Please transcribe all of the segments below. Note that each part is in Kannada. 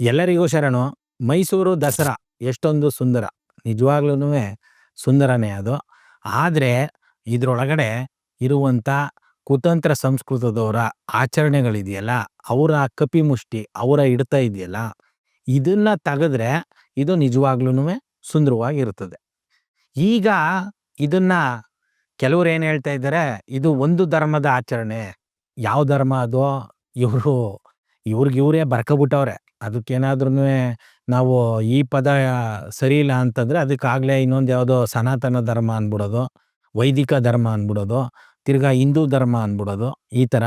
ಎಲ್ಲರಿಗೂ ಶರಣು. ಮೈಸೂರು ದಸರಾ ಎಷ್ಟೊಂದು ಸುಂದರ. ನಿಜವಾಗ್ಲೂನುವೆ ಸುಂದರನೇ ಅದು. ಆದ್ರೆ ಇದ್ರೊಳಗಡೆ ಇರುವಂತ ಕುತಂತ್ರ ಸಂಸ್ಕೃತದವರ ಆಚರಣೆಗಳಿದೆಯಲ್ಲ, ಅವರ ಕಪಿಮುಷ್ಟಿ, ಅವರ ಹಿಡಿತ ಇದೆಯಲ್ಲ, ಇದನ್ನ ತೆಗೆದ್ರೆ ಇದು ನಿಜವಾಗ್ಲೂನುವೆ ಸುಂದರವಾಗಿರ್ತದೆ. ಈಗ ಇದನ್ನ ಕೆಲವ್ರು ಏನ್ ಹೇಳ್ತಾ ಇದ್ದಾರೆ, ಇದು ಒಂದು ಧರ್ಮದ ಆಚರಣೆ. ಯಾವ ಧರ್ಮ ಅದು? ಇವ್ರು ಇವ್ರಿಗಿವ್ರೇ ಬರ್ಕೊಬಿಟ್ಟವ್ರೆ. ಅದಕ್ಕೇನಾದ್ರೂನುವೆ ನಾವು ಈ ಪದ ಸರಿ ಇಲ್ಲ ಅಂತಂದ್ರೆ ಅದಕ್ಕಾಗ್ಲೇ ಇನ್ನೊಂದು ಯಾವುದೋ ಸನಾತನ ಧರ್ಮ ಅಂದ್ಬಿಡೋದು, ವೈದಿಕ ಧರ್ಮ ಅಂದ್ಬಿಡೋದು, ತಿರ್ಗಾ ಹಿಂದೂ ಧರ್ಮ ಅಂದ್ಬಿಡೋದು, ಈ ಥರ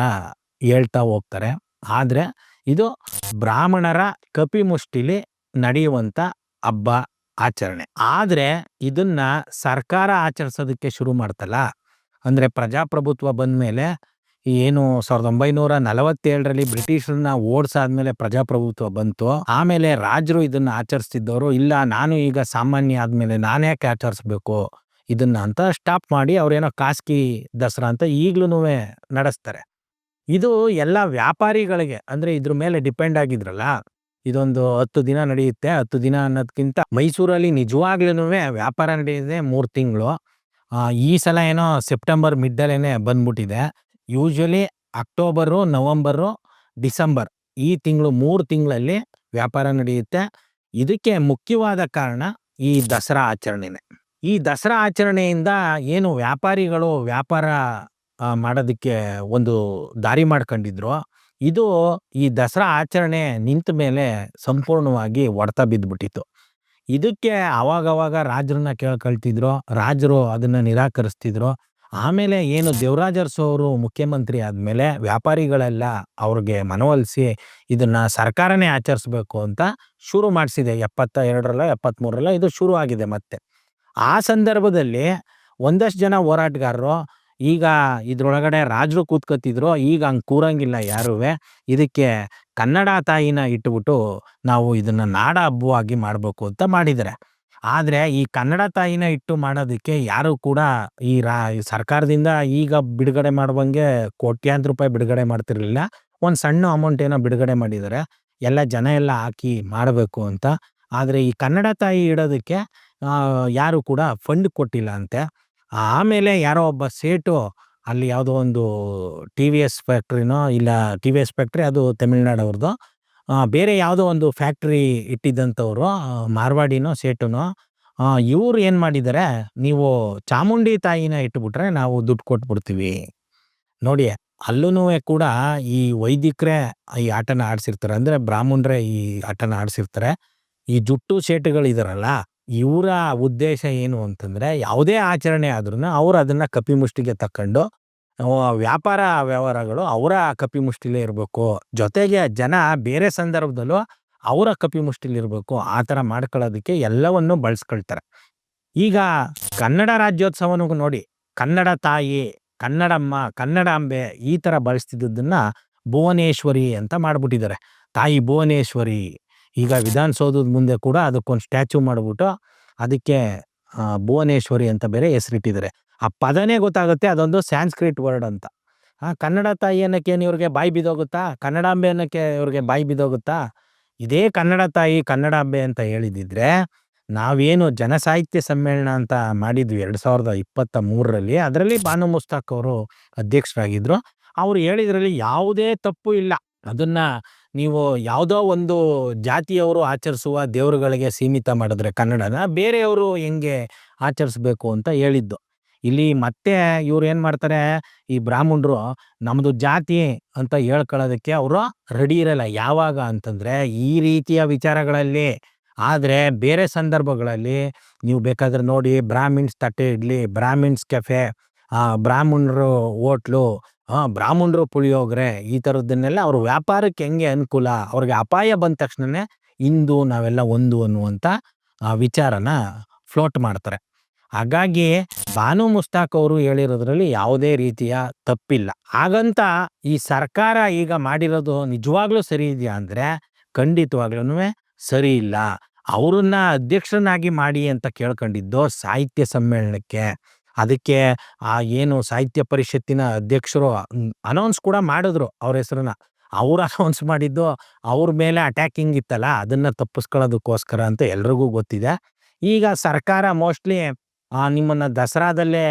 ಹೇಳ್ತಾ ಹೋಗ್ತಾರೆ. ಆದ್ರೆ ಇದು ಬ್ರಾಹ್ಮಣರ ಕಪಿಮುಷ್ಟಿಲಿ ನಡೆಯುವಂತ ಹಬ್ಬ, ಆಚರಣೆ. ಆದ್ರೆ ಇದನ್ನ ಸರ್ಕಾರ ಆಚರಿಸೋದಕ್ಕೆ ಶುರು ಮಾಡ್ತಲ್ಲ, ಅಂದ್ರೆ ಪ್ರಜಾಪ್ರಭುತ್ವ ಬಂದ್ಮೇಲೆ ಏನು 1947ರಲ್ಲಿ ಬ್ರಿಟಿಷರನ್ನ ಓಡ್ಸಾದ್ಮೇಲೆ ಪ್ರಜಾಪ್ರಭುತ್ವ ಬಂತು. ಆಮೇಲೆ ರಾಜರು ಇದನ್ನ ಆಚರಿಸ್ತಿದ್ದವರು, ಇಲ್ಲ ನಾನು ಈಗ ಸಾಮಾನ್ಯ ಆದ್ಮೇಲೆ ನಾನ್ಯಾಕೆ ಆಚರಿಸ್ಬೇಕು ಇದನ್ನ ಅಂತ ಸ್ಟಾಪ್ ಮಾಡಿ ಅವ್ರೇನೋ ಖಾಸಗಿ ದಸರಾ ಅಂತ ಈಗ್ಲೂನುವೆ ನಡೆಸ್ತಾರೆ. ಇದು ಎಲ್ಲ ವ್ಯಾಪಾರಿಗಳಿಗೆ, ಅಂದ್ರೆ ಇದ್ರ ಮೇಲೆ ಡಿಪೆಂಡ್ ಆಗಿದ್ರಲ್ಲ, ಇದೊಂದು 10 ದಿನ ನಡೆಯುತ್ತೆ. 10 ದಿನ ಅನ್ನೋದ್ಕಿಂತ ಮೈಸೂರಲ್ಲಿ ನಿಜವಾಗ್ಲೂನುವೆ ವ್ಯಾಪಾರ ನಡೆಯೋದೇ 3 ತಿಂಗಳು. ಈ ಸಲ ಏನೋ ಸೆಪ್ಟೆಂಬರ್ ಮಿಡ್ಡಲ್ಲೇನೆ ಬಂದ್ಬಿಟ್ಟಿದೆ. ಯೂಶಲಿ ಅಕ್ಟೋಬರು, ನವಂಬರು, ಡಿಸೆಂಬರ್ ಈ ತಿಂಗಳು 3 ತಿಂಗಳಲ್ಲಿ ವ್ಯಾಪಾರ ನಡೆಯುತ್ತೆ. ಇದಕ್ಕೆ ಮುಖ್ಯವಾದ ಕಾರಣ ಈ ದಸರಾ ಆಚರಣೆನೆ. ಈ ದಸರಾ ಆಚರಣೆಯಿಂದ ಏನು ವ್ಯಾಪಾರಿಗಳು ವ್ಯಾಪಾರ ಮಾಡೋದಕ್ಕೆ ಒಂದು ದಾರಿ ಮಾಡ್ಕೊಂಡಿದ್ರು, ಇದು ಈ ದಸರಾ ಆಚರಣೆ ನಿಂತ ಮೇಲೆ ಸಂಪೂರ್ಣವಾಗಿ ಹೊಡೆತ ಬಿದ್ದ್ಬಿಟ್ಟಿತ್ತು. ಇದಕ್ಕೆ ಅವಾಗವಾಗ ರಾಜರನ್ನ ಕೇಳ್ಕೊಳ್ತಿದ್ರು, ರಾಜರು ಅದನ್ನ ನಿರಾಕರಿಸ್ತಿದ್ರು. ಆಮೇಲೆ ಏನು ದೇವರಾಜ ಅರಸು ಅವರು ಮುಖ್ಯಮಂತ್ರಿ ಆದ್ಮೇಲೆ ವ್ಯಾಪಾರಿಗಳೆಲ್ಲ ಅವ್ರಿಗೆ ಮನವೊಲಿಸಿ ಇದನ್ನ ಸರ್ಕಾರನೇ ಆಚರಿಸ್ಬೇಕು ಅಂತ ಶುರು ಮಾಡಿಸಿದೆ. 72ರಲ್ಲ 73ರಲ್ಲ ಇದು ಶುರು ಆಗಿದೆ ಮತ್ತೆ. ಆ ಸಂದರ್ಭದಲ್ಲಿ ಒಂದಷ್ಟು ಜನ ಹೋರಾಟಗಾರರು, ಈಗ ಇದ್ರೊಳಗಡೆ ರಾಜರು ಕೂತ್ಕೊತಿದ್ರು, ಈಗ ಹಂಗೆ ಕೂರಂಗಿಲ್ಲ ಯಾರುವೆ, ಇದಕ್ಕೆ ಕನ್ನಡ ತಾಯಿನ ಇಟ್ಬಿಟ್ಟು ನಾವು ಇದನ್ನ ನಾಡ ಹಬ್ಬವಾಗಿ ಮಾಡ್ಬೇಕು ಅಂತ ಮಾಡಿದ್ದಾರೆ. ಆದ್ರೆ ಈ ಕನ್ನಡ ತಾಯಿನ ಇಟ್ಟು ಮಾಡೋದಕ್ಕೆ ಯಾರು ಕೂಡ ಈ ಸರ್ಕಾರದಿಂದ ಈಗ ಬಿಡುಗಡೆ ಮಾಡುವಂಗೆ ಕೋಟ್ಯಾಂತರ ರೂಪಾಯಿ ಬಿಡುಗಡೆ ಮಾಡ್ತಿರ್ಲಿಲ್ಲ. ಒಂದ್ ಸಣ್ಣ ಅಮೌಂಟ್ ಏನೋ ಬಿಡುಗಡೆ ಮಾಡಿದ್ದಾರೆ, ಎಲ್ಲ ಜನ ಎಲ್ಲ ಹಾಕಿ ಮಾಡಬೇಕು ಅಂತ. ಆದ್ರೆ ಈ ಕನ್ನಡ ತಾಯಿ ಇಡೋದಕ್ಕೆ ಯಾರು ಕೂಡ ಫಂಡ್ ಕೊಟ್ಟಿಲ್ಲ ಅಂತೆ. ಆಮೇಲೆ ಯಾರೋ ಒಬ್ಬ ಸೇಟು ಅಲ್ಲಿ ಯಾವುದೋ ಒಂದು TVS ಫ್ಯಾಕ್ಟ್ರಿನೋ, ಇಲ್ಲ TVS ಫ್ಯಾಕ್ಟ್ರಿ ಅದು ತಮಿಳ್ನಾಡವ್ರದ್ದು, ಬೇರೆ ಯಾವುದೋ ಒಂದು ಫ್ಯಾಕ್ಟ್ರಿ ಇಟ್ಟಿದ್ದಂಥವ್ರು, ಮಾರ್ವಾಡಿನೋ ಸೇಟುನೋ, ಇವ್ರು ಏನು ಮಾಡಿದ್ದಾರೆ, ನೀವು ಚಾಮುಂಡಿ ತಾಯಿನ ಇಟ್ಬಿಟ್ರೆ ನಾವು ದುಡ್ಡು ಕೊಟ್ಬಿಡ್ತೀವಿ. ನೋಡಿ, ಅಲ್ಲೂನುವೆ ಕೂಡ ಈ ವೈದಿಕರೇ ಈ ಆಟನ ಆಡ್ಸಿರ್ತಾರೆ, ಅಂದ್ರೆ ಬ್ರಾಹ್ಮಣರೇ ಈ ಆಟನ ಆಡ್ಸಿರ್ತಾರೆ. ಈ ಜುಟ್ಟು ಸೇಟುಗಳಿದಾರಲ್ಲ, ಇವರ ಉದ್ದೇಶ ಏನು ಅಂತಂದ್ರೆ, ಯಾವುದೇ ಆಚರಣೆ ಆದ್ರೂ ಅವ್ರು ಅದನ್ನ ಕಪಿಮುಷ್ಟಿಗೆ ತಕೊಂಡು ವ್ಯಾಪಾರ ವ್ಯವಹಾರಗಳು ಅವರ ಕಪಿಮುಷ್ಟಿಲೇ ಇರಬೇಕು, ಜೊತೆಗೆ ಜನ ಬೇರೆ ಸಂದರ್ಭದಲ್ಲೂ ಅವರ ಕಪಿಮುಷ್ಟಿಲಿ ಇರಬೇಕು, ಆ ಥರ ಮಾಡ್ಕೊಳ್ಳೋದಕ್ಕೆ ಎಲ್ಲವನ್ನು ಬಳಸ್ಕೊಳ್ತಾರೆ. ಈಗ ಕನ್ನಡ ರಾಜ್ಯೋತ್ಸವನೂ ನೋಡಿ, ಕನ್ನಡ ತಾಯಿ, ಕನ್ನಡಮ್ಮ, ಕನ್ನಡಾಂಬೆ ಈ ಥರ ಬಳಸ್ತಿದ್ದನ್ನ ಭುವನೇಶ್ವರಿ ಅಂತ ಮಾಡ್ಬಿಟ್ಟಿದ್ದಾರೆ. ತಾಯಿ ಭುವನೇಶ್ವರಿ. ಈಗ ವಿಧಾನಸೌಧದ ಮುಂದೆ ಕೂಡ ಅದಕ್ಕೊಂದು ಸ್ಟ್ಯಾಚ್ಯೂ ಮಾಡ್ಬಿಟ್ಟು ಅದಕ್ಕೆ ಭುವನೇಶ್ವರಿ ಅಂತ ಬೇರೆ ಹೆಸರಿಟ್ಟಿದ್ದಾರೆ. ಆ ಪದನೇ ಗೊತ್ತಾಗುತ್ತೆ, ಅದೊಂದು ಸ್ಯಾನ್ಸ್ಕ್ರಿಟ್ ವರ್ಡ್ ಅಂತ. ಕನ್ನಡ ತಾಯಿ ಅನ್ನಕ್ಕೆ ಇವ್ರಿಗೆ ಬಾಯಿ ಬಿದ್ದೋಗುತ್ತಾ? ಕನ್ನಡಾಂಬೆ ಅನ್ನಕ್ಕೆ ಇವ್ರಿಗೆ ಬಾಯಿ ಬಿದ್ದೋಗುತ್ತಾ? ಇದೇ ಕನ್ನಡ ತಾಯಿ ಕನ್ನಡಾಂಬೆ ಅಂತ ಹೇಳಿದಿದ್ರೆ, ನಾವೇನು ಜನಸಾಹಿತ್ಯ ಸಮ್ಮೇಳನ ಅಂತ ಮಾಡಿದ್ವಿ 2023ರಲ್ಲಿ, ಅದರಲ್ಲಿ ಬಾನು ಮುಸ್ತಾಕ್ ಅವರು ಅಧ್ಯಕ್ಷರಾಗಿದ್ರು. ಅವ್ರು ಹೇಳಿದ್ರಲ್ಲಿ ಯಾವುದೇ ತಪ್ಪು ಇಲ್ಲ. ಅದನ್ನ ನೀವು ಯಾವುದೋ ಒಂದು ಜಾತಿಯವರು ಆಚರಿಸುವ ದೇವರುಗಳಿಗೆ ಸೀಮಿತ ಮಾಡಿದ್ರೆ ಕನ್ನಡನ ಬೇರೆಯವರು ಹೆಂಗೆ ಆಚರಿಸ್ಬೇಕು ಅಂತ ಹೇಳಿದ್ದು. ಇಲ್ಲಿ ಮತ್ತೆ ಇವ್ರು ಏನ್ ಮಾಡ್ತಾರೆ, ಈ ಬ್ರಾಹ್ಮಣರು ನಮ್ದು ಜಾತಿ ಅಂತ ಹೇಳ್ಕೊಳ್ಳೋದಕ್ಕೆ ಅವರು ರೆಡಿ ಇರಲ್ಲ. ಯಾವಾಗ ಅಂತಂದ್ರೆ ಈ ರೀತಿಯ ವಿಚಾರಗಳಲ್ಲಿ. ಆದ್ರೆ ಬೇರೆ ಸಂದರ್ಭಗಳಲ್ಲಿ ನೀವು ಬೇಕಾದ್ರೆ ನೋಡಿ, ಬ್ರಾಹ್ಮಿನ್ಸ್ ತಟ್ಟೆ ಇಡ್ಲಿ, ಬ್ರಾಹ್ಮಿನ್ಸ್ ಕೆಫೆ, ಬ್ರಾಹ್ಮಣರು ಹೋಟ್ಲು, ಬ್ರಾಹ್ಮಣರು ಪುಳಿಯೋಗರೆ, ಈ ಥರದ್ದನ್ನೆಲ್ಲ ಅವ್ರ ವ್ಯಾಪಾರಕ್ಕೆ ಹೆಂಗೆ ಅನುಕೂಲ, ಅವ್ರಿಗೆ ಅಪಾಯ ಬಂದ ತಕ್ಷಣನೇ ಇಂದು ನಾವೆಲ್ಲ ಒಂದು ಅನ್ನುವಂಥ ವಿಚಾರನ ಫ್ಲೋಟ್ ಮಾಡ್ತಾರೆ. ಹಾಗಾಗಿ ಬಾನು ಮುಸ್ತಾಕ್ ಅವರು ಹೇಳಿರೋದ್ರಲ್ಲಿ ಯಾವುದೇ ರೀತಿಯ ತಪ್ಪಿಲ್ಲ. ಹಾಗಂತ ಈ ಸರ್ಕಾರ ಈಗ ಮಾಡಿರೋದು ನಿಜವಾಗ್ಲೂ ಸರಿ ಇದೆಯಾ ಅಂದ್ರೆ ಖಂಡಿತವಾಗ್ಲೂ ಸರಿ ಇಲ್ಲ. ಅವ್ರನ್ನ ಅಧ್ಯಕ್ಷರನ್ನಾಗಿ ಮಾಡಿ ಅಂತ ಕೇಳ್ಕೊಂಡಿದ್ದು ಸಾಹಿತ್ಯ ಸಮ್ಮೇಳನಕ್ಕೆ. ಅದಕ್ಕೆ ಏನು ಸಾಹಿತ್ಯ ಪರಿಷತ್ತಿನ ಅಧ್ಯಕ್ಷರು ಅನೌನ್ಸ್ ಕೂಡ ಮಾಡಿದ್ರು ಅವ್ರ ಹೆಸರನ್ನ. ಅವ್ರು ಅನೌನ್ಸ್ ಮಾಡಿದ್ದು ಅವ್ರ ಮೇಲೆ ಅಟ್ಯಾಕಿಂಗ್ ಇತ್ತಲ್ಲ, ಅದನ್ನ ತಪ್ಪಿಸ್ಕೊಳ್ಳೋದಕ್ಕೋಸ್ಕರ ಅಂತ ಎಲ್ರಿಗೂ ಗೊತ್ತಿದೆ. ಈಗ ಸರ್ಕಾರ ಮೋಸ್ಟ್‌ಲಿ ನಿಮ್ಮನ್ನ ದಸರಾದಲ್ಲೇ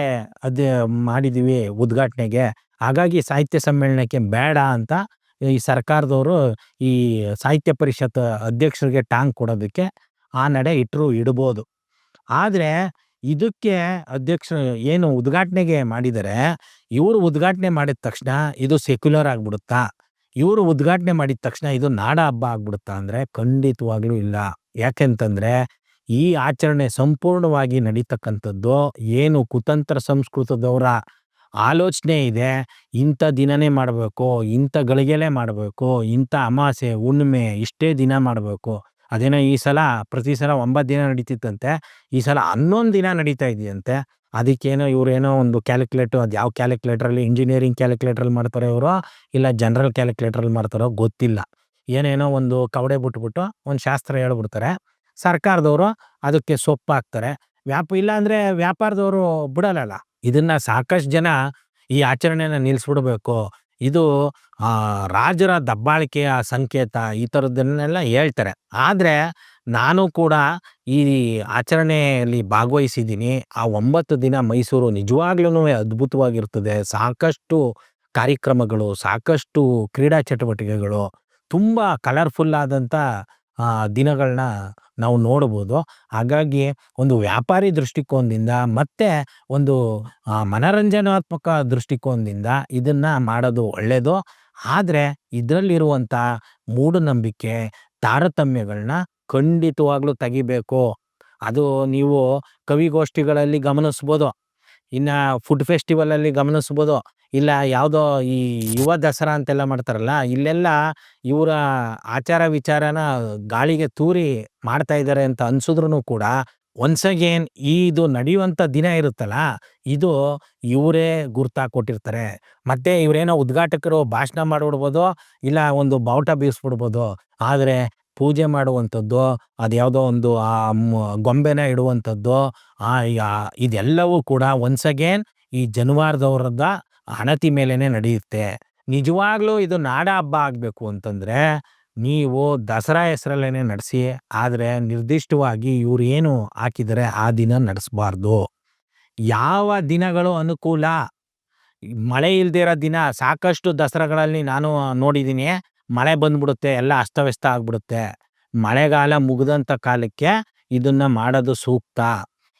ಅದೇ ಮಾಡಿದೀವಿ ಉದ್ಘಾಟನೆಗೆ, ಹಾಗಾಗಿ ಸಾಹಿತ್ಯ ಸಮ್ಮೇಳನಕ್ಕೆ ಬೇಡ ಅಂತ ಈ ಸರ್ಕಾರದವರು ಈ ಸಾಹಿತ್ಯ ಪರಿಷತ್ ಅಧ್ಯಕ್ಷರಿಗೆ ಟಾಂಗ್ ಕೊಡೋದಕ್ಕೆ ಆ ನಡೆ ಇಡ್ಬೋದು. ಆದ್ರೆ ಇದಕ್ಕೆ ಅಧ್ಯಕ್ಷರು ಏನು ಉದ್ಘಾಟನೆಗೆ ಮಾಡಿದ್ದಾರೆ, ಇವರು ಉದ್ಘಾಟನೆ ಮಾಡಿದ ತಕ್ಷಣ ಇದು ಸೆಕ್ಯುಲರ್ ಆಗ್ಬಿಡುತ್ತಾ? ಇವರು ಉದ್ಘಾಟನೆ ಮಾಡಿದ ತಕ್ಷಣ ಇದು ನಾಡ ಹಬ್ಬ ಆಗ್ಬಿಡುತ್ತಾ ಅಂದ್ರೆ ಖಂಡಿತವಾಗ್ಲೂ ಇಲ್ಲ. ಯಾಕೆಂತಂದ್ರೆ ಈ ಆಚರಣೆ ಸಂಪೂರ್ಣವಾಗಿ ನಡೀತಕ್ಕಂಥದ್ದು ಏನು ಕುತಂತ್ರ ಸಂಸ್ಕೃತದವರ ಆಲೋಚನೆ ಇದೆ. ಇಂಥ ದಿನನೇ ಮಾಡಬೇಕು, ಇಂಥ ಗಳಿಗೆಲೇ ಮಾಡಬೇಕು, ಇಂಥ ಅಮಾವಾಸ್ಯೆ, ಹುಣ್ಣಿಮೆ ಇಷ್ಟೇ ದಿನ ಮಾಡಬೇಕು. ಅದೇನೋ ಈ ಸಲ ಪ್ರತಿ ಸಲ 9 ದಿನ ನಡೀತಿತ್ತಂತೆ, ಈ ಸಲ 11 ದಿನ ನಡೀತಾ ಇದೆಯಂತೆ. ಅದಕ್ಕೇನೋ ಇವರೇನೋ ಒಂದು ಕ್ಯಾಲ್ಕುಲೇಟರ್, ಅದು ಯಾವ ಕ್ಯಾಲ್ಕುಲೇಟರಲ್ಲಿ, ಇಂಜಿನಿಯರಿಂಗ್ ಕ್ಯಾಲ್ಕುಲೇಟರಲ್ಲಿ ಮಾಡ್ತಾರೋ ಇವರು, ಇಲ್ಲ ಜನರಲ್ ಕ್ಯಾಲ್ಕುಲೇಟರಲ್ಲಿ ಮಾಡ್ತಾರೋ ಗೊತ್ತಿಲ್ಲ. ಏನೇನೋ ಒಂದು ಕವಡೆ ಬಿಟ್ಬಿಟ್ಟು ಒಂದು ಶಾಸ್ತ್ರ ಹೇಳ್ಬಿಡ್ತಾರೆ. ಸರ್ಕಾರದವರು ಅದಕ್ಕೆ ಸೊಪ್ಪು ಹಾಕ್ತಾರೆ. ಇಲ್ಲ ಅಂದ್ರೆ ವ್ಯಾಪಾರದವರು ಬಿಡಲ್ಲಲ್ಲ. ಇದನ್ನ ಸಾಕಷ್ಟು ಜನ ಈ ಆಚರಣೆನ ನಿಲ್ಲಿಸ್ಬಿಡ್ಬೇಕು, ಇದು ರಾಜರ ದಬ್ಬಾಳಿಕೆಯ ಸಂಕೇತ, ಈ ಥರದ್ದನ್ನೆಲ್ಲ ಹೇಳ್ತಾರೆ. ಆದ್ರೆ ನಾನು ಕೂಡ ಈ ಆಚರಣೆಯಲ್ಲಿ ಭಾಗವಹಿಸಿದ್ದೀನಿ. ಆ 9 ದಿನ ಮೈಸೂರು ನಿಜವಾಗ್ಲೂನುವೆ ಅದ್ಭುತವಾಗಿರ್ತದೆ. ಸಾಕಷ್ಟು ಕಾರ್ಯಕ್ರಮಗಳು, ಸಾಕಷ್ಟು ಕ್ರೀಡಾ ಚಟುವಟಿಕೆಗಳು, ತುಂಬಾ ಕಲರ್‌ಫುಲ್ ಆದಂಥ ದಿನಗಳನ್ನ ನಾವು ನೋಡ್ಬೋದು. ಹಾಗಾಗಿ ಒಂದು ವ್ಯಾಪಾರಿ ದೃಷ್ಟಿಕೋನದಿಂದ ಮತ್ತೆ ಒಂದು ಮನರಂಜನಾತ್ಮಕ ದೃಷ್ಟಿಕೋನದಿಂದ ಇದನ್ನ ಮಾಡೋದು ಒಳ್ಳೇದು. ಆದ್ರೆ ಇದರಲ್ಲಿರುವಂಥ ಮೂಢನಂಬಿಕೆ, ತಾರತಮ್ಯಗಳನ್ನ ಖಂಡಿತವಾಗ್ಲೂ ತೆಗಿಬೇಕು. ಅದು ನೀವು ಕವಿಗೋಷ್ಠಿಗಳಲ್ಲಿ ಗಮನಿಸ್ಬೋದು, ಇನ್ನ ಫುಡ್ ಫೆಸ್ಟಿವಲಲ್ಲಿ ಗಮನಿಸ್ಬೋದು, ಇಲ್ಲ ಯಾವುದೋ ಈ ಯುವ ದಸರಾ ಅಂತೆಲ್ಲ ಮಾಡ್ತಾರಲ್ಲ, ಇಲ್ಲೆಲ್ಲ ಇವರ ಆಚಾರ ವಿಚಾರನ ಗಾಳಿಗೆ ತೂರಿ ಮಾಡ್ತಾ ಇದ್ದಾರೆ ಅಂತ ಅನ್ಸಿದ್ರೂ ಕೂಡ ಒನ್ಸ್ ಅಗೇನ್ ಇದು ನಡೆಯುವಂಥ ದಿನ ಇರುತ್ತಲ್ಲ, ಇದು ಇವರೇ ಗುರ್ತಾಕೊಟ್ಟಿರ್ತಾರೆ. ಮತ್ತೆ ಇವರೇನೋ ಉದ್ಘಾಟಕರು ಭಾಷಣ ಮಾಡ್ಬಿಡ್ಬೋದು, ಇಲ್ಲ ಒಂದು ಬಾವುಟ ಬೀಸ್ಬಿಡ್ಬೋದು. ಆದರೆ ಪೂಜೆ ಮಾಡುವಂಥದ್ದು, ಅದ್ಯಾವುದೋ ಒಂದು ಗೊಂಬೆನ ಇಡುವಂಥದ್ದು, ಇದೆಲ್ಲವೂ ಕೂಡ ಒನ್ಸ್ ಅಗೇನ್ ಈ ಜನವಾರದವರದ ಹಣತಿ ಮೇಲೇನೆ ನಡೆಯುತ್ತೆ. ನಿಜವಾಗ್ಲೂ ಇದು ನಾಡ ಹಬ್ಬ ಆಗಬೇಕು ಅಂತಂದ್ರೆ ನೀವು ದಸರಾ ಹೆಸರಲ್ಲೇನೆ ನಡೆಸಿ, ಆದರೆ ನಿರ್ದಿಷ್ಟವಾಗಿ ಇವ್ರು ಏನು ಹಾಕಿದರೆ ಆ ದಿನ ನಡೆಸಬಾರ್ದು. ಯಾವ ದಿನಗಳು ಅನುಕೂಲ, ಮಳೆ ಇಲ್ದೇ ಇರೋ ದಿನ ಸಾಕಷ್ಟು ದಸರಾಗಳಲ್ಲಿ ನಾನು ನೋಡಿದ್ದೀನಿ, ಮಳೆ ಬಂದ್ಬಿಡುತ್ತೆ, ಎಲ್ಲ ಅಸ್ತವ್ಯಸ್ತ ಆಗ್ಬಿಡುತ್ತೆ. ಮಳೆಗಾಲ ಮುಗಿದಂಥ ಕಾಲಕ್ಕೆ ಇದನ್ನ ಮಾಡೋದು ಸೂಕ್ತ.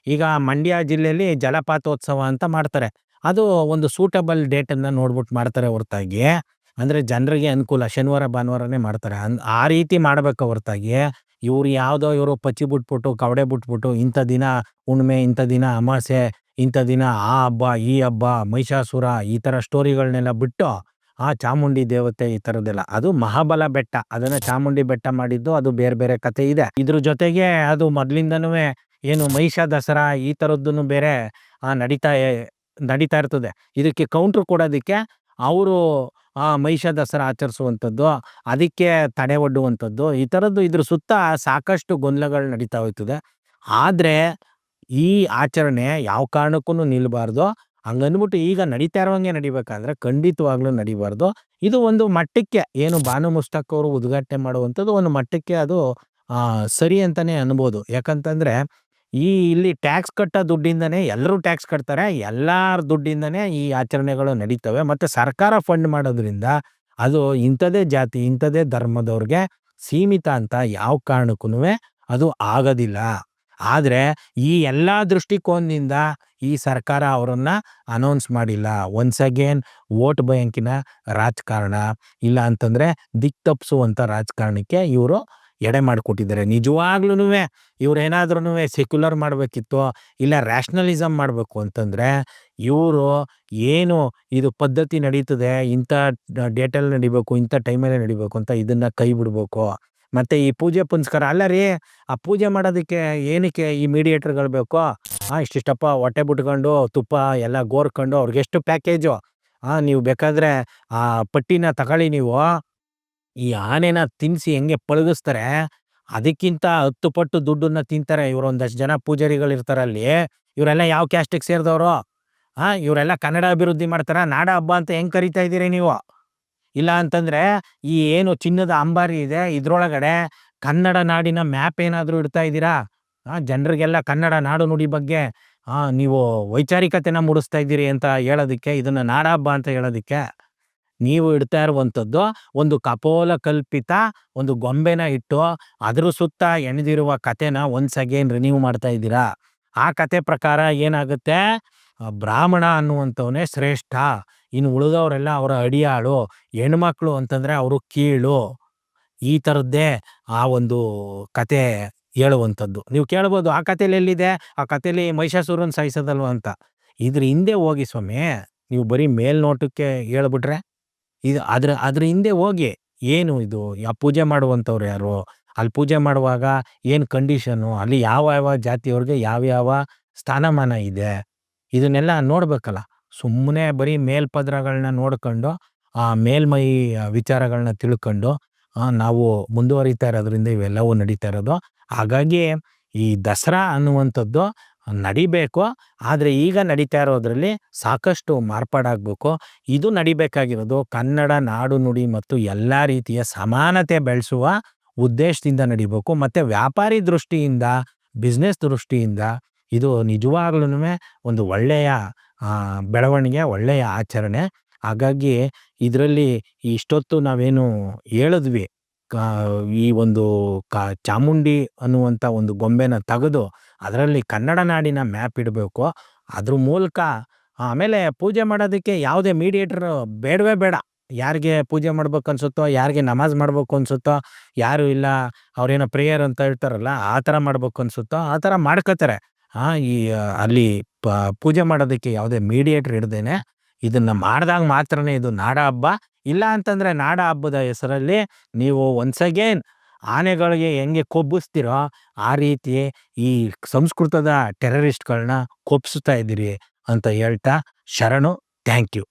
ಈಗ ಮಂಡ್ಯ ಜಿಲ್ಲೆಯಲ್ಲಿ ಜಲಪಾತೋತ್ಸವ ಅಂತ ಮಾಡ್ತಾರೆ. ಅದು ಒಂದು ಸೂಟಬಲ್ ಡೇಟನ್ನು ನೋಡ್ಬಿಟ್ಟು ಮಾಡ್ತಾರೆ ಹೊರತಾಗಿ, ಅಂದರೆ ಜನರಿಗೆ ಅನುಕೂಲ ಶನಿವಾರ ಭಾನುವಾರನೇ ಮಾಡ್ತಾರೆ. ಆ ರೀತಿ ಮಾಡಬೇಕು ಹೊರತಾಗಿ ಇವರು ಪಚ್ಚಿ ಬಿಟ್ಬಿಟ್ಟು ಕವಡೆ ಬಿಟ್ಬಿಟ್ಟು ಇಂಥ ದಿನ ಹುಣ್ಣಿಮೆ, ಇಂಥ ದಿನ ಅಮಾವಾಸ್ಯೆ, ಇಂಥ ದಿನ ಆ ಹಬ್ಬ ಈ ಹಬ್ಬ ಮಹಿಷಾಸುರ ಈ ಥರ ಸ್ಟೋರಿಗಳನ್ನೆಲ್ಲ ಬಿಟ್ಟು ಚಾಮುಂಡಿ ದೇವತೆ ಈ ಥರದ್ದೆಲ್ಲ, ಅದು ಮಹಾಬಲ ಬೆಟ್ಟ, ಅದನ್ನು ಚಾಮುಂಡಿ ಬೆಟ್ಟ ಮಾಡಿದ್ದು ಅದು ಬೇರೆ ಬೇರೆ ಕತೆ ಇದೆ. ಇದ್ರ ಜೊತೆಗೆ ಅದು ಮೊದಲಿಂದನೂ ಏನು ಮಹಿಷ ದಸರಾ ಈ ಥರದ್ದನ್ನು ಬೇರೆ ನಡೀತಾ ಇರ್ತದೆ. ಇದಕ್ಕೆ ಕೌಂಟ್ರ್ ಕೊಡೋದಕ್ಕೆ ಅವರು ಮಹಿಷ ದಸರಾ ಆಚರಿಸುವಂಥದ್ದು, ಅದಕ್ಕೆ ತಡೆ ಒಡ್ಡುವಂಥದ್ದು, ಈ ಥರದ್ದು ಇದ್ರ ಸುತ್ತ ಸಾಕಷ್ಟು ಗೊಂದಲಗಳು ನಡೀತಾ ಹೋಗ್ತದೆ. ಆದರೆ ಈ ಆಚರಣೆ ಯಾವ ಕಾರಣಕ್ಕೂ ನಿಲ್ಲಬಾರ್ದು. ಹಂಗಂದ್ಬಿಟ್ಟು ಈಗ ನಡೀತಾ ಇರೋಂಗೆ ನಡಿಬೇಕಾದ್ರೆ ಖಂಡಿತವಾಗ್ಲೂ ನಡಿಬಾರ್ದು. ಇದು ಒಂದು ಮಟ್ಟಕ್ಕೆ ಏನು ಬಾನು ಮುಸ್ತಕ್ ಅವರು ಉದ್ಘಾಟನೆ ಮಾಡುವಂಥದ್ದು ಒಂದು ಮಟ್ಟಕ್ಕೆ ಅದು ಸರಿ ಅಂತಾನೆ ಅನ್ಬೋದು. ಯಾಕಂತಂದ್ರೆ ಇಲ್ಲಿ ಟ್ಯಾಕ್ಸ್ ಕಟ್ಟೋ ದುಡ್ಡಿಂದನೇ ಎಲ್ಲರೂ ಟ್ಯಾಕ್ಸ್ ಕಟ್ತಾರೆ, ಎಲ್ಲಾರ ದುಡ್ಡಿಂದನೇ ಈ ಆಚರಣೆಗಳು ನಡೀತವೆ. ಮತ್ತೆ ಸರ್ಕಾರ ಫಂಡ್ ಮಾಡೋದ್ರಿಂದ ಅದು ಇಂಥದೇ ಜಾತಿ ಇಂಥದೇ ಧರ್ಮದವ್ರಿಗೆ ಸೀಮಿತ ಅಂತ ಯಾವ ಕಾರಣಕ್ಕೂ ಅದು ಆಗೋದಿಲ್ಲ. ಆದರೆ ಈ ಎಲ್ಲ ದೃಷ್ಟಿಕೋನದಿಂದ ಈ ಸರ್ಕಾರ ಅವರನ್ನ ಅನೌನ್ಸ್ ಮಾಡಿಲ್ಲ. ಒನ್ಸ್ ಅಗೇನ್ ವೋಟ್ ಬ್ಯಾಂಕಿನ ರಾಜಕಾರಣ, ಇಲ್ಲ ಅಂತಂದ್ರೆ ದಿಕ್ ತಪ್ಪಿಸುವಂಥ ರಾಜಕಾರಣಕ್ಕೆ ಇವರು ಎಡೆ ಮಾಡಿಕೊಟ್ಟಿದ್ದಾರೆ. ನಿಜವಾಗ್ಲೂ ಇವ್ರೇನಾದ್ರೂ ಸೆಕ್ಯುಲರ್ ಮಾಡಬೇಕಿತ್ತು, ಇಲ್ಲ ರ್ಯಾಷನಲಿಸಮ್ ಮಾಡಬೇಕು ಅಂತಂದರೆ ಇವರು ಏನು ಇದು ಪದ್ಧತಿ ನಡೀತದೆ, ಇಂಥ ಡೇಟಲ್ಲಿ ನಡಿಬೇಕು, ಇಂಥ ಟೈಮಲ್ಲಿ ನಡಿಬೇಕು ಅಂತ ಇದನ್ನು ಕೈ ಬಿಡಬೇಕು. ಮತ್ತು ಈ ಪೂಜೆ ಪುನಸ್ಕಾರ ಅಲ್ಲ ರೀ, ಆ ಪೂಜೆ ಮಾಡೋದಕ್ಕೆ ಏನಕ್ಕೆ ಈ ಮೀಡಿಯೇಟರ್ಗಳು ಬೇಕು? ಇಷ್ಟಿಷ್ಟಪ್ಪ ಹೊಟ್ಟೆ ಬಿಟ್ಕೊಂಡು ತುಪ್ಪ ಎಲ್ಲ ಗೋರ್ಕೊಂಡು ಅವ್ರಿಗೆಷ್ಟು ಪ್ಯಾಕೇಜು, ನೀವು ಬೇಕಾದರೆ ಆ ಪಟ್ಟಿನ ತಗೊಳ್ಳಿ. ನೀವು ಈ ಆನೆನ ತಿನ್ನಿಸಿ ಹೆಂಗೆ ಪಳಗಿಸ್ತಾರೆ ಅದಕ್ಕಿಂತ 10 ಪಟ್ಟು ದುಡ್ಡನ್ನ ತಿಂತಾರೆ ಇವರು. ಒಂದಷ್ಟು ಜನ ಪೂಜಾರಿಗಳಿರ್ತಾರಲ್ಲಿ, ಇವರೆಲ್ಲ ಯಾವ ಕ್ಯಾಸ್ಟಿಗೆ ಸೇರಿದವರು? ಇವರೆಲ್ಲ ಕನ್ನಡ ಅಭಿವೃದ್ಧಿ ಮಾಡ್ತಾರ? ನಾಡ ಹಬ್ಬ ಅಂತ ಹೆಂಗೆ ಕರಿತಾ ಇದ್ದೀರಿ ನೀವು? ಇಲ್ಲ ಅಂತಂದ್ರೆ ಈ ಏನು ಚಿನ್ನದ ಅಂಬಾರಿ ಇದೆ ಇದ್ರೊಳಗಡೆ ಕನ್ನಡ ನಾಡಿನ ಮ್ಯಾಪ್ ಏನಾದ್ರು ಇಡ್ತಾ ಇದ್ದೀರಾ? ಜನರಿಗೆಲ್ಲ ಕನ್ನಡ ನಾಡು ನುಡಿ ಬಗ್ಗೆ ನೀವು ವೈಚಾರಿಕತೆನ ಮೂಡಿಸ್ತಾ ಇದ್ದೀರಿ ಅಂತ ಹೇಳೋದಿಕ್ಕೆ, ಇದನ್ನ ನಾಡಹಬ್ಬ ಅಂತ ಹೇಳೋದಿಕ್ಕೆ. ನೀವು ಇಡ್ತಾ ಇರುವಂಥದ್ದು ಒಂದು ಕಪೋಲ ಕಲ್ಪಿತ ಒಂದು ಗೊಂಬೆನ ಇಟ್ಟು ಅದ್ರ ಸುತ್ತ ಎಣೆದಿರುವ ಕಥೆನ ಒನ್ಸ್ ಅಗೇನ್ ರಿನ್ಯೂ ಮಾಡ್ತಾ ಇದ್ದೀರಾ. ಆ ಕತೆ ಪ್ರಕಾರ ಏನಾಗುತ್ತೆ, ಬ್ರಾಹ್ಮಣ ಅನ್ನುವಂಥವನೇ ಶ್ರೇಷ್ಠ, ಇನ್ನು ಉಳಿದವರೆಲ್ಲ ಅವರ ಅಡಿಯಾಳು, ಹೆಣ್ಮಕ್ಳು ಅಂತಂದ್ರೆ ಅವರು ಕೀಳು. ಈ ಥರದ್ದೇ ಆ ಒಂದು ಕತೆ ಹೇಳುವಂಥದ್ದು. ನೀವು ಕೇಳ್ಬೋದು, ಆ ಕಥೆಲಿ ಎಲ್ಲಿದೆ, ಆ ಕಥೆಲಿ ಮಹಿಷಾಸುರನ ಸಾಯಿಸೋದಲ್ವ ಅಂತ. ಇದ್ರ ಹಿಂದೆ ಹೋಗಿ ಸ್ವಾಮಿ, ನೀವು ಬರೀ ಮೇಲ್ನೋಟಕ್ಕೆ ಹೇಳ್ಬಿಟ್ರೆ ಇದು ಅದ್ರ ಹಿಂದೆ ಹೋಗಿ ಏನು ಇದು, ಪೂಜೆ ಮಾಡುವಂಥವ್ರು ಯಾರು, ಅಲ್ಲಿ ಪೂಜೆ ಮಾಡುವಾಗ ಏನು ಕಂಡೀಷನ್ನು, ಅಲ್ಲಿ ಯಾವ ಯಾವ ಜಾತಿಯವ್ರಿಗೆ ಯಾವ್ಯಾವ ಸ್ಥಾನಮಾನ ಇದೆ, ಇದನ್ನೆಲ್ಲ ನೋಡ್ಬೇಕಲ್ಲ. ಸುಮ್ಮನೆ ಬರೀ ಮೇಲ್ಪದ್ರಗಳನ್ನ ನೋಡ್ಕೊಂಡು ಆ ಮೇಲ್ಮೈ ವಿಚಾರಗಳನ್ನ ತಿಳ್ಕೊಂಡು ನಾವು ಮುಂದುವರಿತಾ ಇರೋದ್ರಿಂದ ಇವೆಲ್ಲವೂ ನಡೀತಾ ಇರೋದು. ಹಾಗಾಗಿ ಈ ದಸರಾ ಅನ್ನುವಂಥದ್ದು ನಡಿಬೇಕು, ಆದರೆ ಈಗ ನಡೀತಾ ಇರೋದ್ರಲ್ಲಿ ಸಾಕಷ್ಟು ಮಾರ್ಪಾಡಾಗಬೇಕು. ಇದು ನಡಿಬೇಕಾಗಿರೋದು ಕನ್ನಡ ನಾಡು ನುಡಿ ಮತ್ತು ಎಲ್ಲ ರೀತಿಯ ಸಮಾನತೆ ಬೆಳೆಸುವ ಉದ್ದೇಶದಿಂದ ನಡಿಬೇಕು. ಮತ್ತು ವ್ಯಾಪಾರಿ ದೃಷ್ಟಿಯಿಂದ, ಬಿಸ್ನೆಸ್ ದೃಷ್ಟಿಯಿಂದ ಇದು ನಿಜವಾಗ್ಲೂ ಒಂದು ಒಳ್ಳೆಯ ಬೆಳವಣಿಗೆ, ಒಳ್ಳೆಯ ಆಚರಣೆ. ಹಾಗಾಗಿ ಇದರಲ್ಲಿ ಇಷ್ಟೊತ್ತು ನಾವೇನು ಹೇಳಿದ್ವಿ, ಈ ಒಂದು ಚಾಮುಂಡಿ ಅನ್ನುವಂಥ ಒಂದು ಗೊಂಬೆನ ತೆಗೆದು ಅದರಲ್ಲಿ ಕನ್ನಡ ನಾಡಿನ ಮ್ಯಾಪ್ ಇಡಬೇಕು. ಅದ್ರ ಮೂಲಕ ಆಮೇಲೆ ಪೂಜೆ ಮಾಡೋದಕ್ಕೆ ಯಾವುದೇ ಮೀಡಿಯೇಟರ್ ಬೇಡವೇ ಬೇಡ. ಯಾರಿಗೆ ಪೂಜೆ ಮಾಡ್ಬೇಕು ಅನ್ಸುತ್ತೋ, ಯಾರಿಗೆ ನಮಾಜ್ ಮಾಡ್ಬೇಕು ಅನ್ಸುತ್ತೋ, ಯಾರು ಇಲ್ಲ ಅವ್ರೇನೋ ಪ್ರೇಯರ್ ಅಂತ ಹೇಳ್ತಾರಲ್ಲ ಆ ಥರ ಮಾಡ್ಬೇಕು ಅನ್ಸುತ್ತೋ ಆ ಥರ ಮಾಡ್ಕೋತಾರೆ. ಈ ಅಲ್ಲಿ ಪೂಜೆ ಮಾಡೋದಕ್ಕೆ ಯಾವುದೇ ಮೀಡಿಯೇಟರ್ ಇಡ್ದೇನೆ ಇದನ್ನ ಮಾಡಿದಾಗ ಮಾತ್ರನೇ ಇದು ನಾಡ ಹಬ್ಬ. ಇಲ್ಲ ಅಂತಂದ್ರೆ ನಾಡ ಹಬ್ಬದ ಹೆಸರಲ್ಲಿ ನೀವು ಒನ್ಸ್ ಅಗೇನ್ ಆನೆಗಳಿಗೆ ಹೆಂಗೆ ಕೊಬ್ಬಿಸ್ತಿರೋ ಆ ರೀತಿ ಈ ಸಂಸ್ಕೃತದ ಟೆರರಿಸ್ಟ್ಗಳನ್ನ ಕೊಬ್ಬಿಸ್ತಾ ಇದ್ದೀರಿ ಅಂತ ಹೇಳ್ತಾ ಶರಣು. Thank you.